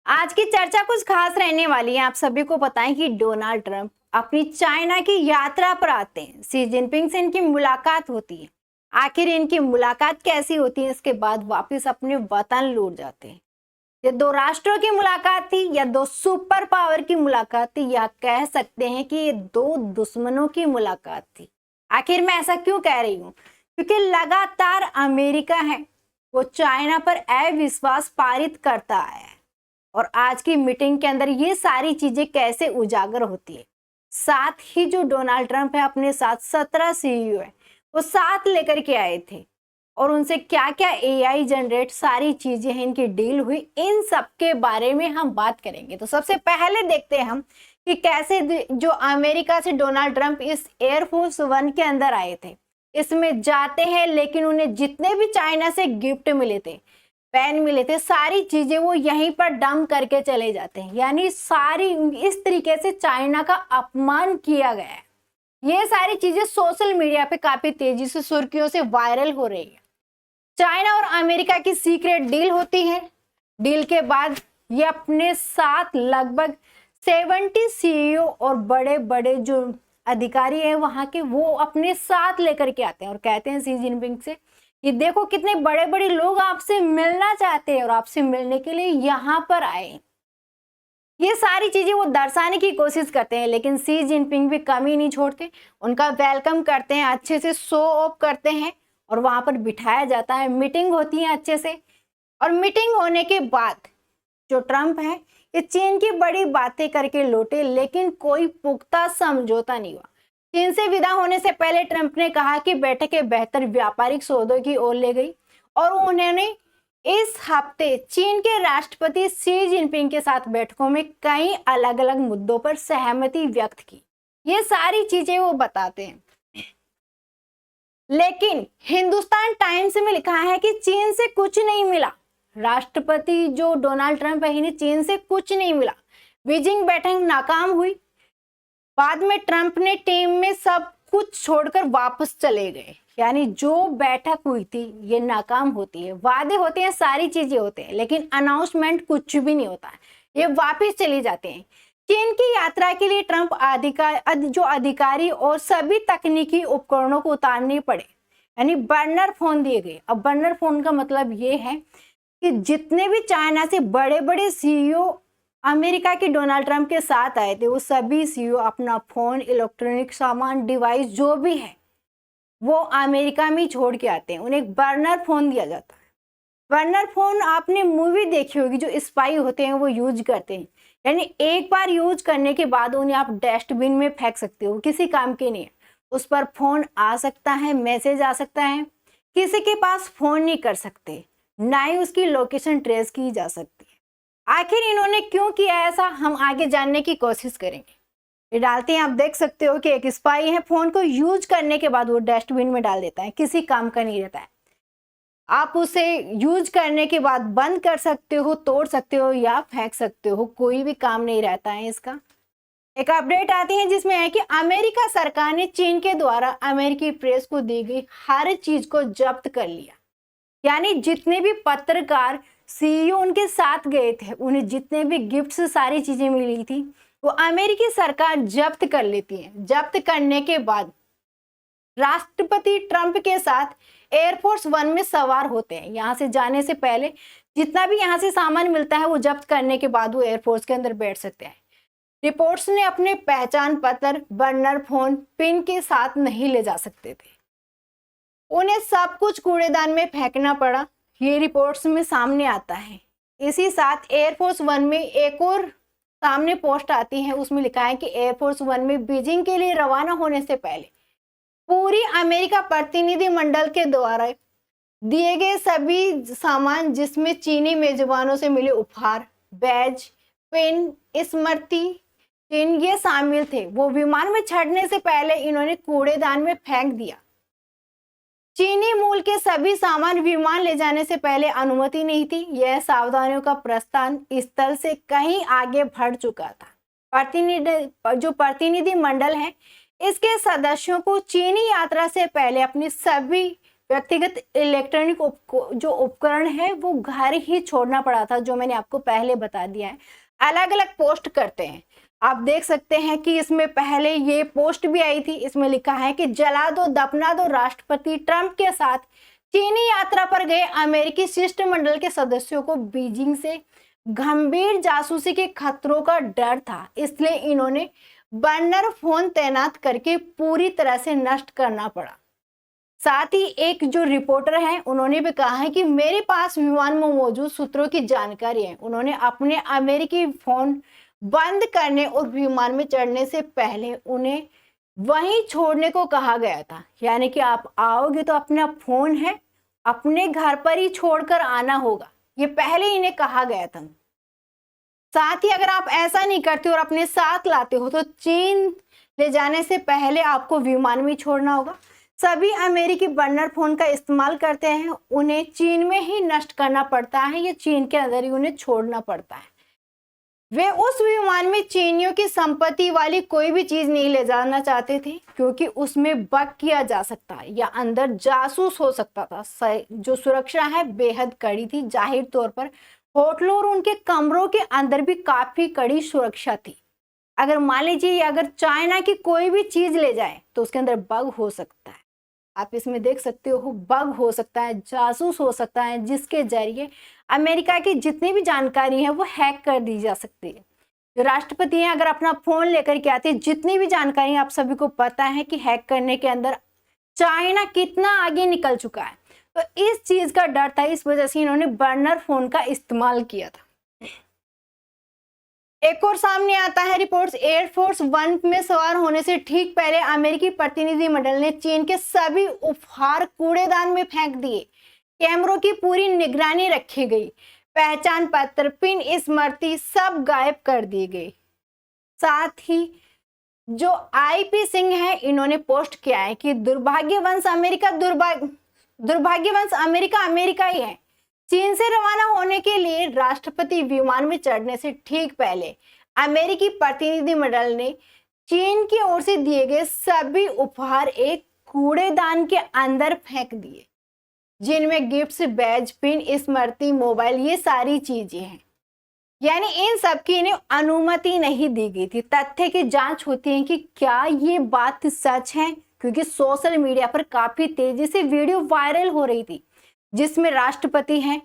आज की चर्चा कुछ खास रहने वाली है। आप सभी को पता है कि डोनाल्ड ट्रंप अपनी चाइना की यात्रा पर आते हैं। शी जिनपिंग से इनकी मुलाकात होती है। आखिर इनकी मुलाकात कैसी होती है, इसके बाद वापस अपने वतन लौट जाते हैं। ये दो राष्ट्रों की मुलाकात थी या दो सुपर पावर की मुलाकात थी, या कह सकते हैं कि ये दो दुश्मनों की मुलाकात थी। आखिर मैं ऐसा क्यों कह रही हूँ? क्योंकि लगातार अमेरिका है वो चाइना पर अविश्वास पारित करता आया है, और आज की मीटिंग के अंदर ये सारी चीजें कैसे उजागर होती है। साथ ही जो डोनाल्ड ट्रंप है अपने साथ 17 सीईओ है वो साथ लेकर के आए थे, और उनसे क्या क्या एआई जनरेट सारी चीजें हैं, इनकी डील हुई, इन सब के बारे में हम बात करेंगे। तो सबसे पहले देखते हैं हम कि कैसे जो अमेरिका से डोनाल्ड ट्रंप इस एयरफोर्स वन के अंदर आए थे। इसमें जाते हैं, लेकिन उन्हें जितने भी चाइना से गिफ्ट मिले थे, पेन मिले थे, सारी चीजें वो यहीं पर डंप करके चले जाते हैं। यानी सारी इस तरीके से चाइना का अपमान किया गया है। ये सारी चीजें सोशल मीडिया पे काफी तेजी से सुर्खियों से वायरल हो रही है। चाइना और अमेरिका की सीक्रेट डील होती है। डील के बाद ये अपने साथ लगभग 70 सीईओ और बड़े बड़े जो अधिकारी हैं वहां के, वो अपने साथ लेकर के आते हैं और कहते हैं शी जिनपिंग से कि देखो कितने बड़े बड़े लोग आपसे मिलना चाहते हैं और आपसे मिलने के लिए यहाँ पर आए। ये सारी चीजें वो दर्शाने की कोशिश करते हैं, लेकिन शी जिनपिंग भी कमी नहीं छोड़ते। उनका वेलकम करते हैं, अच्छे से शो ऑफ करते हैं और वहां पर बिठाया जाता है। मीटिंग होती है अच्छे से, और मीटिंग होने के बाद जो ट्रंप है ये चीन की बड़ी बातें करके लौटे, लेकिन कोई पुख्ता समझौता नहीं हुआ। चीन से विदा होने से पहले ट्रंप ने कहा कि बैठकें बेहतर व्यापारिक सौदों की ओर ले गई, और उन्होंने इस हफ्ते चीन के राष्ट्रपति शी जिनपिंग के साथ बैठकों में कई अलग अलग मुद्दों पर सहमति व्यक्त की। ये सारी चीजें वो बताते हैं। लेकिन हिंदुस्तान टाइम्स में लिखा है कि चीन से कुछ नहीं मिला। राष्ट्रपति जो डोनाल्ड ट्रंप है इन्हें चीन से कुछ नहीं मिला। बीजिंग बैठक नाकाम हुई। बाद में ट्रंप ने टीम में सब कुछ छोड़कर वापस चले गए। यानी जो बैठक हुई थी ये नाकाम होती है। वादे होते हैं, सारी चीजें होते हैं, लेकिन अनाउंसमेंट कुछ भी नहीं होता है। ये वापस चले जाते हैं। चीन की यात्रा के लिए ट्रंप जो अधिकारी और सभी तकनीकी उपकरणों को उतारने पड़े, यानी बर्नर फोन दिए गए। अब बर्नर फोन का मतलब ये है कि जितने भी चाइना से बड़े बड़े सीईओ अमेरिका के डोनाल्ड ट्रंप के साथ आए थे, वो सभी सीईओ अपना फोन, इलेक्ट्रॉनिक सामान, डिवाइस जो भी है वो अमेरिका में छोड़ के आते हैं। उन्हें एक बर्नर फोन दिया जाता है। बर्नर फोन आपने मूवी देखी होगी, जो स्पाई होते हैं वो यूज करते हैं। यानी एक बार यूज करने के बाद उन्हें आप डस्टबिन में फेंक सकते हो, किसी काम के नहीं है। उस पर फोन आ सकता है, मैसेज आ सकता है, किसी के पास फोन नहीं कर सकते, ना ही उसकी लोकेशन ट्रेस की जा सकती है। आखिर इन्होंने क्यों किया ऐसा, हम आगे जानने की कोशिश करेंगे। ये डालते हैं, आप देख सकते हो कि एक स्पाई है, फोन को यूज करने के बाद वो डस्टबिन में डाल देता है, किसी काम का नहीं रहता है। आप उसे यूज करने के बाद बंद कर सकते हो, तोड़ सकते हो या फेंक सकते हो, कोई भी काम नहीं रहता है इसका। एक अपडेट आती है जिसमें है कि अमेरिका सरकार ने चीन के द्वारा अमेरिकी प्रेस को दी गई हर चीज को जब्त कर लिया। यानी जितने भी पत्रकार सीईओ उनके साथ गए थे, उन्हें जितने भी गिफ्ट्स, सारी चीजें मिली थी, वो अमेरिकी सरकार जब्त कर लेती है। जब्त करने के बाद राष्ट्रपति ट्रंप के साथ एयरफोर्स वन में सवार होते हैं। यहाँ से जाने से पहले जितना भी यहाँ से सामान मिलता है वो जब्त करने के बाद वो एयरफोर्स के अंदर बैठ सकते हैं। रिपोर्ट्स ने अपने पहचान पत्र, बर्नर फोन, पिन के साथ नहीं ले जा सकते थे। उन्हें सब कुछ कूड़ेदान में फेंकना पड़ा। ये रिपोर्ट्स में सामने आता है। इसी साथ एयरफोर्स वन में एक और सामने पोस्ट आती है, उसमें लिखा है कि एयरफोर्स वन में बीजिंग के लिए रवाना होने से पहले पूरी अमेरिका प्रतिनिधि मंडल के द्वारा दिए गए सभी सामान, जिसमें चीनी मेजबानों से मिले उपहार, बैज, पेन, स्मृति चिन्ह, ये शामिल थे। वो विमान में चढ़ने से पहले इन्होंने कूड़ेदान में फेंक दिया। चीनी मूल के सभी सामान विमान ले जाने से पहले अनुमति नहीं थी। यह सावधानियों का प्रस्थान स्थल से कहीं आगे बढ़ चुका था। जो प्रतिनिधि मंडल है, इसके सदस्यों को चीनी यात्रा से पहले अपनी सभी व्यक्तिगत इलेक्ट्रॉनिक जो उपकरण है वो घर ही छोड़ना पड़ा था, जो मैंने आपको पहले बता दिया है। अलग अलग पोस्ट करते हैं, आप देख सकते हैं कि इसमें पहले ये पोस्ट भी आई थी, इसमें लिखा है कि जला दो दफना दो राष्ट्रपति ट्रंप के साथ चीनी यात्रा पर गए अमेरिकी शिष्टमंडल के सदस्यों को बीजिंग से गंभीर जासूसी के खतरों का डर था, इसलिए इन्होंने बर्नर फोन तैनात करके पूरी तरह से नष्ट करना पड़ा। साथ ही एक जो रिपोर्टर है उन्होंने भी कहा है कि मेरे पास विमान में मौजूद सूत्रों की जानकारी है, उन्होंने अपने अमेरिकी फोन बंद करने और विमान में चढ़ने से पहले उन्हें वहीं छोड़ने को कहा गया था। यानी कि आप आओगे तो अपना फोन है अपने घर पर ही छोड़कर आना होगा, ये पहले इन्हें कहा गया था। साथ ही अगर आप ऐसा नहीं करते और अपने साथ लाते हो तो चीन ले जाने से पहले आपको विमान में छोड़ना होगा। सभी अमेरिकी बर्नर फोन का इस्तेमाल करते हैं, उन्हें चीन में ही नष्ट करना पड़ता है या चीन के अंदर ही उन्हें छोड़ना पड़ता है। वे उस विमान में चीनियों की संपत्ति वाली कोई भी चीज नहीं ले जाना चाहते थे, क्योंकि उसमें बग किया जा सकता है या अंदर जासूस हो सकता था। जो सुरक्षा है बेहद कड़ी थी, जाहिर तौर पर होटलों और उनके कमरों के अंदर भी काफी कड़ी सुरक्षा थी। अगर मान लीजिए अगर चाइना की कोई भी चीज ले जाए तो उसके अंदर बग हो सकता है, आप इसमें देख सकते हो बग हो सकता है, जासूस हो सकता है, जिसके जरिए अमेरिका की जितनी भी जानकारी है वो हैक कर दी जा सकती है। जो राष्ट्रपति हैं अगर अपना फोन लेकर के आते हैं, जितनी भी जानकारी आप सभी को पता है कि हैक करने के अंदर चाइना कितना आगे निकल चुका है, तो इस चीज का डर था, इस वजह से इन्होंने बर्नर फोन का इस्तेमाल किया था। एक और सामने आता है रिपोर्ट्स, एयरफोर्स वन में सवार होने से ठीक पहले अमेरिकी प्रतिनिधिमंडल ने चीन के सभी उपहार कूड़ेदान में फेंक दिए। कैमरों की पूरी निगरानी रखी गई, पहचान पत्र, पिन, स्मृति सब गायब कर दिए गए। साथ ही जो आईपी सिंह है इन्होंने पोस्ट किया है कि दुर्भाग्यवंश अमेरिका ही है। चीन से रवाना होने के लिए राष्ट्रपति विमान में चढ़ने से ठीक पहले अमेरिकी प्रतिनिधिमंडल ने चीन की ओर से दिए गए सभी उपहार एक कूड़ेदान के अंदर फेंक दिए, जिनमें गिफ्ट्स, बैज, पिन, स्मृति, मोबाइल, ये सारी चीजें हैं। यानी इन सब की इन्हें अनुमति नहीं दी गई थी। तथ्य की जांच होती है कि क्या ये बात सच है, क्योंकि सोशल मीडिया पर काफी तेजी से वीडियो वायरल हो रही थी जिसमें राष्ट्रपति हैं,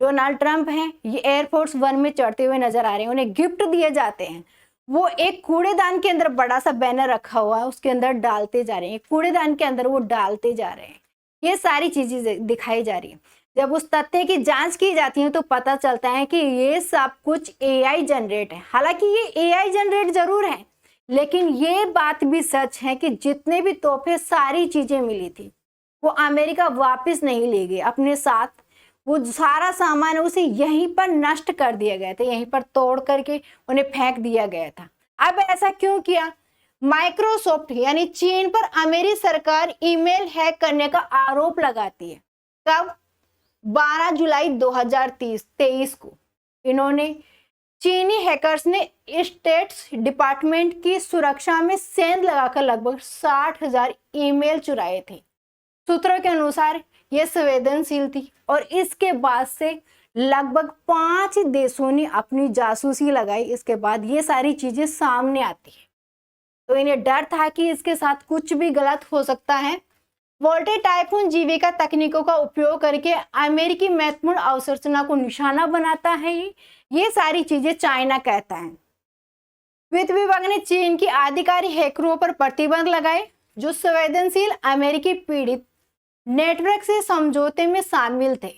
डोनाल्ड ट्रंप हैं, ये एयरफोर्स वन में चढ़ते हुए नजर आ रहे हैं, उन्हें गिफ्ट दिए जाते हैं, वो एक कूड़ेदान के अंदर बड़ा सा बैनर रखा हुआ है उसके अंदर डालते जा रहे हैं, कूड़ेदान के अंदर वो डालते जा रहे हैं, ये सारी चीजें दिखाई जा रही है। जब उस तथ्य की जांच की जाती है तो पता चलता है कि ये सब कुछ एआई जनरेट है। हालांकि ये एआई जनरेट जरूर है, लेकिन ये बात भी सच है कि जितने भी तोहफे, सारी चीजें मिली थी वो अमेरिका वापस नहीं ले गए अपने साथ, वो सारा सामान उसे यहीं पर नष्ट कर दिया गया था, यहीं पर तोड़ करके उन्हें फेंक दिया गया था। अब ऐसा क्यों किया? माइक्रोसॉफ्ट यानी चीन पर अमेरिकी सरकार ईमेल हैक करने का आरोप लगाती है। कब? 12 जुलाई 2023 को इन्होंने चीनी हैकर्स ने स्टेट्स डिपार्टमेंट की सुरक्षा में सेंध लगाकर लगभग 60,000 ईमेल चुराए थे। सूत्रों के अनुसार यह संवेदनशील थी और इसके बाद से लगभग 5 देशों ने अपनी जासूसी लगाई। इसके बाद ये सारी चीजें सामने आती है, तो इन्हें डर था कि इसके साथ कुछ भी गलत हो सकता है। वोल्टे टाइफून जीविका तकनीकों का उपयोग करके अमेरिकी महत्वपूर्ण अवसंरचना को निशाना बनाता है। ये सारी चीजें चाइना कहता है। वित्त विभाग ने चीन की आधिकारिक हैकरों पर प्रतिबंध लगाए जो संवेदनशील अमेरिकी पीड़ित नेटवर्क से समझौते में शामिल थे।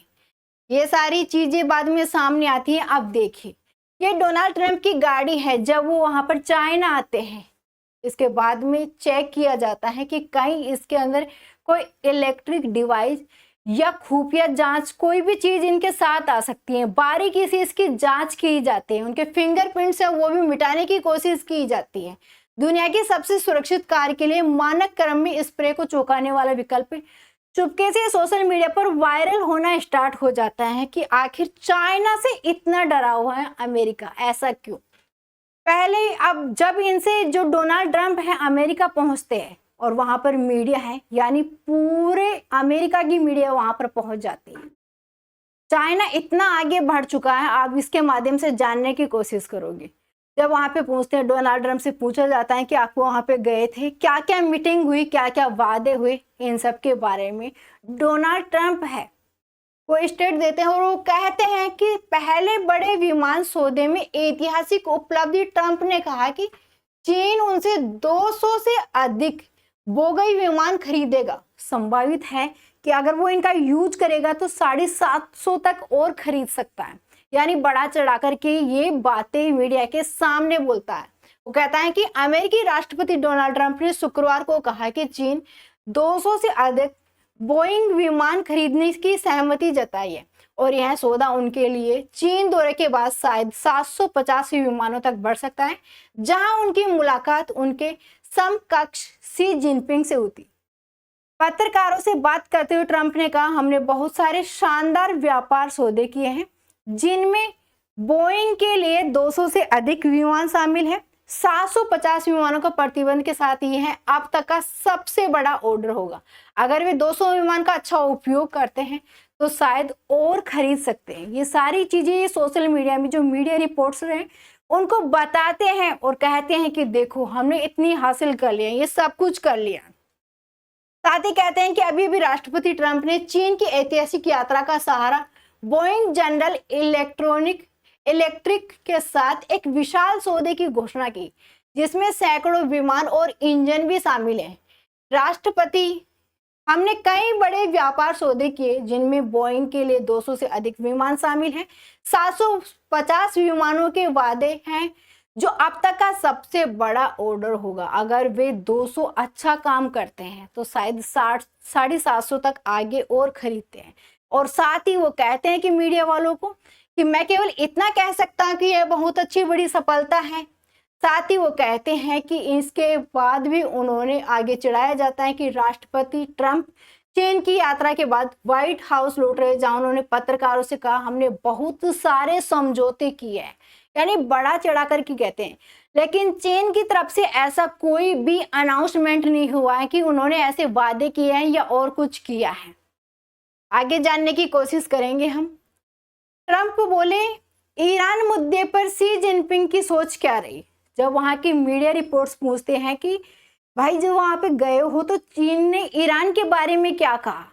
ये सारी चीजें बाद में सामने आती हैं। अब देखिए, ये डोनाल्ड ट्रंप की गाड़ी है। जब वो वहां पर चाइना आते हैं, इसके बाद में चेक किया जाता है कि कहीं इसके अंदर कोई इलेक्ट्रिक डिवाइस या खुफिया जांच, कोई भी चीज इनके साथ आ सकती है। बारीकी से इसकी जांच की जाती है, उनके फिंगरप्रिंट्स है वो भी मिटाने की कोशिश की जाती है। दुनिया की सबसे सुरक्षित कार के लिए मानक क्रम में स्प्रे को चौंकाने वाला विकल्प चुपके से सोशल मीडिया पर वायरल होना स्टार्ट हो जाता है कि आखिर चाइना से इतना डरा हुआ है अमेरिका, ऐसा क्यों? पहले अब जब इनसे जो डोनाल्ड ट्रंप है अमेरिका पहुंचते हैं और वहां पर मीडिया है, यानी पूरे अमेरिका की मीडिया वहां पर पहुंच जाती है। चाइना इतना आगे बढ़ चुका है, आप इसके माध्यम से जानने की कोशिश करोगे। जब वहां पे पूछते हैं, डोनाल्ड ट्रंप से पूछा जाता है कि आप वहां पे गए थे, क्या क्या मीटिंग हुई, क्या क्या वादे हुए, इन सब के बारे में डोनाल्ड ट्रंप है वो स्टेट देते हैं और वो कहते हैं कि पहले बड़े विमान सौदे में ऐतिहासिक उपलब्धि। ट्रंप ने कहा कि चीन उनसे 200 से अधिक बोगई विमान खरीदेगा। संभावित है कि अगर वो इनका यूज करेगा तो 750 तक और खरीद सकता है। यानी बढ़ा चढ़ा करके ये बातें मीडिया के सामने बोलता है। वो कहता है कि अमेरिकी राष्ट्रपति डोनाल्ड ट्रंप ने शुक्रवार को कहा कि चीन 200 से अधिक बोइंग विमान खरीदने की सहमति जताई है और यह सौदा उनके लिए चीन दौरे के बाद शायद 750 विमानों तक बढ़ सकता है, जहां उनकी मुलाकात उनके समकक्ष शी जिनपिंग से होती। पत्रकारों से बात करते हुए ट्रंप ने कहा, हमने बहुत सारे शानदार व्यापार सौदे किए हैं जिनमें बोइंग के लिए 200 से अधिक विमान शामिल है। 750 विमानों का प्रतिबंध के साथ ये है अब तक का सबसे बड़ा ऑर्डर होगा। अगर वे 200 विमान का अच्छा उपयोग करते हैं तो शायद और खरीद सकते हैं। ये सारी चीजें ये सोशल मीडिया में जो मीडिया रिपोर्ट्स हैं उनको बताते हैं और कहते हैं कि देखो हमने इतनी हासिल कर लिया, ये सब कुछ कर लिया। साथ ही कहते हैं कि अभी भी राष्ट्रपति ट्रंप ने चीन की ऐतिहासिक यात्रा का सहारा बोइंग जनरल इलेक्ट्रिक के साथ एक विशाल सौदे की घोषणा की, जिसमें सैकड़ों विमान और इंजन भी शामिल हैं। राष्ट्रपति, हमने कई बड़े व्यापार सौदे किए जिनमें बोइंग के लिए 200 से अधिक विमान शामिल हैं। 750 विमानों के वादे हैं जो अब तक का सबसे बड़ा ऑर्डर होगा। अगर वे 200 अच्छा काम करते हैं तो शायद 750 तक आगे और खरीदते हैं। और साथ ही वो कहते हैं कि मीडिया वालों को कि मैं केवल इतना कह सकता हूं कि यह बहुत अच्छी बड़ी सफलता है। साथ ही वो कहते हैं कि इसके बाद भी उन्होंने आगे चढ़ाया जाता है कि राष्ट्रपति ट्रंप चीन की यात्रा के बाद व्हाइट हाउस लौट रहे, जहां उन्होंने पत्रकारों से कहा हमने बहुत सारे समझौते किए हैं, यानी बड़ा चढ़ा कर के कहते हैं। लेकिन चीन की तरफ से ऐसा कोई भी अनाउंसमेंट नहीं हुआ है कि उन्होंने ऐसे वादे किए हैं या और कुछ किया है। आगे जानने की कोशिश करेंगे हम। ट्रंप बोले, ईरान मुद्दे पर शी जिनपिंग की सोच क्या रही। जब वहां की मीडिया रिपोर्ट्स पूछते हैं कि भाई जब वहां पे गए हो तो चीन ने ईरान के बारे में क्या कहा,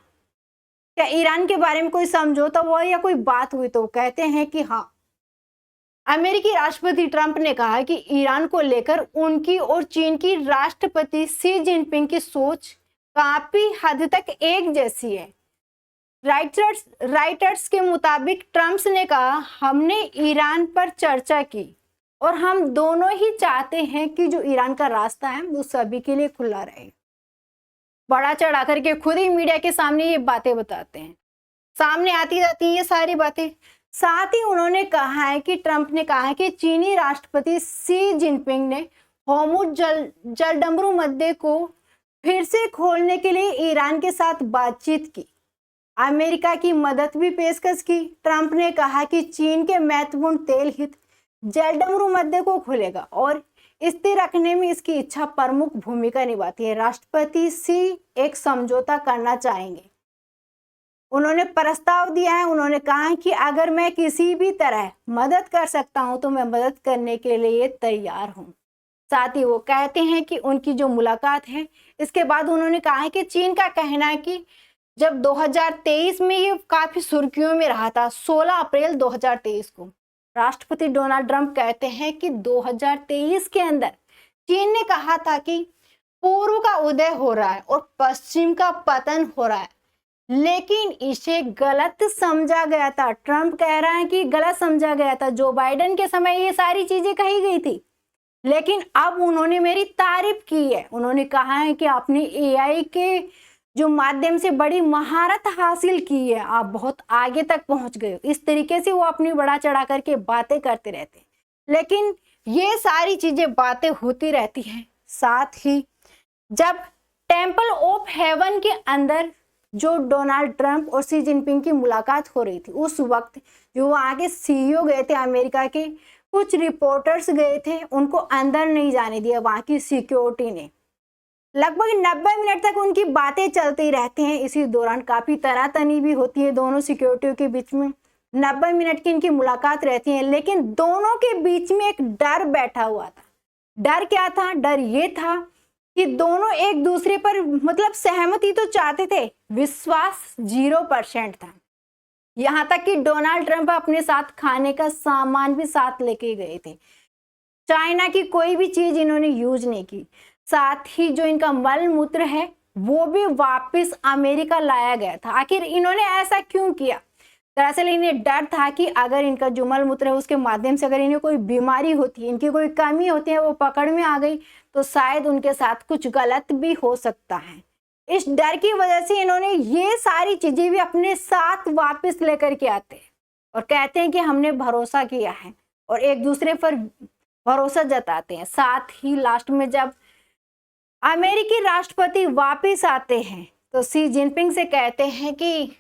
क्या ईरान के बारे में कोई समझौता हुआ या कोई बात हुई, तो कहते हैं कि हाँ। अमेरिकी राष्ट्रपति ट्रंप ने कहा कि ईरान को लेकर उनकी और चीन की राष्ट्रपति शी जिनपिंग की सोच काफी हद तक एक जैसी है। राइटर्स के मुताबिक ट्रंप ने कहा, हमने ईरान पर चर्चा की और हम दोनों ही चाहते हैं कि जो ईरान का रास्ता है वो सभी के लिए खुला रहे। बड़ा चढ़ा करके खुद ही मीडिया के सामने ये बातें बताते हैं, सामने आती जाती हैं ये सारी बातें। साथ ही उन्होंने कहा है कि ट्रंप ने कहा है कि चीनी राष्ट्रपति शी जिनपिंग ने होर्मुज जलडमरू मुद्दे को फिर से खोलने के लिए ईरान के साथ बातचीत की, अमेरिका की मदद भी पेशकश की। ट्रंप ने कहा कि चीन के महत्वपूर्ण तेल हित जलडमरू मुद्दे को खोलेगा और स्थिर रखने में इसकी इच्छा प्रमुख भूमिका निभाती है। राष्ट्रपति शी एक समझौता करना चाहेंगे। उन्होंने प्रस्ताव दिया है, उन्होंने कहा कि अगर मैं किसी भी तरह मदद कर सकता हूं तो मैं मदद करने के लिए तैयार हूं। साथ ही वो कहते हैं कि उनकी जो मुलाकात है इसके बाद उन्होंने कहा है कि चीन का कहना है कि जब 2023 में ये काफी सुर्खियों में रहा था, 16 अप्रैल 2023 को राष्ट्रपति डोनाल्ड ट्रंप कहते हैं कि 2023 के अंदर चीन ने कहा था कि पूर्व का उदय हो रहा है और पश्चिम का पतन हो रहा है, लेकिन इसे गलत समझा गया था। ट्रंप कह रहा है कि गलत समझा गया था। जो बाइडेन के समय ये सारी चीजें कही गई थी, लेकिन अब उन्होंने मेरी तारीफ की है। उन्होंने कहा है कि आपने एआई के जो माध्यम से बड़ी महारत हासिल की है, आप बहुत आगे तक पहुंच गए। इस तरीके से वो अपनी बड़ा चढ़ा करके बातें करते रहते हैं, लेकिन ये सारी चीजें बातें होती रहती हैं। साथ ही जब टेम्पल ऑफ हेवन के अंदर जो डोनाल्ड ट्रंप और शी जिनपिंग की मुलाकात हो रही थी, उस वक्त जो वहाँ के सीईओ गए थे अमेरिका के, कुछ रिपोर्टर्स गए थे, उनको अंदर नहीं जाने दिया वहाँ की सिक्योरिटी ने। लगभग 90 मिनट तक उनकी बातें चलती रहती हैं। इसी दौरान काफी तनातनी भी होती है दोनों सिक्योरिटी के बीच में। 90 मिनट की इनकी मुलाकात रहती है, लेकिन दोनों के बीच में एक डर बैठा हुआ था। डर क्या था? डर ये था कि दोनों एक दूसरे पर मतलब सहमति तो चाहते थे, विश्वास 0% था। यहां तक कि डोनाल्ड ट्रंप अपने साथ खाने का सामान भी साथ लेके गए थे। चाइना की कोई भी चीज इन्होंने यूज नहीं की। साथ ही जो इनका मल मूत्र है वो भी वापस अमेरिका लाया गया था। आखिर इन्होंने ऐसा क्यों किया? दरअसल इन्हें डर था कि अगर इनका जो मल मूत्र है उसके माध्यम से अगर इन्हें कोई बीमारी होती है, इनकी कोई कमी होती है, वो पकड़ में आ गई तो शायद उनके साथ कुछ गलत भी हो सकता है। इस डर की वजह से इन्होंने ये सारी चीजें भी अपने साथ वापस लेकर के आते हैं और कहते हैं कि हमने भरोसा किया है और एक दूसरे पर भरोसा जताते हैं। साथ ही लास्ट में जब अमेरिकी राष्ट्रपति वापस आते हैं तो शी जिनपिंग से कहते हैं कि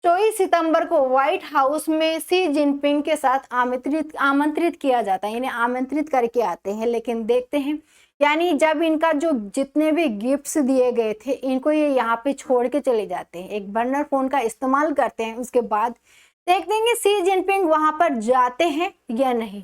24 सितंबर को व्हाइट हाउस में शी जिनपिंग के साथ आमंत्रित किया जाता है। इन्हें आमंत्रित करके आते हैं, लेकिन देखते हैं यानी जब इनका जो जितने भी गिफ्ट्स दिए गए थे इनको ये यहाँ पे छोड़ के चले जाते हैं। एक बर्नर फोन का इस्तेमाल करते हैं। उसके बाद देखते हैं कि शी जिनपिंग वहां पर जाते हैं या नहीं।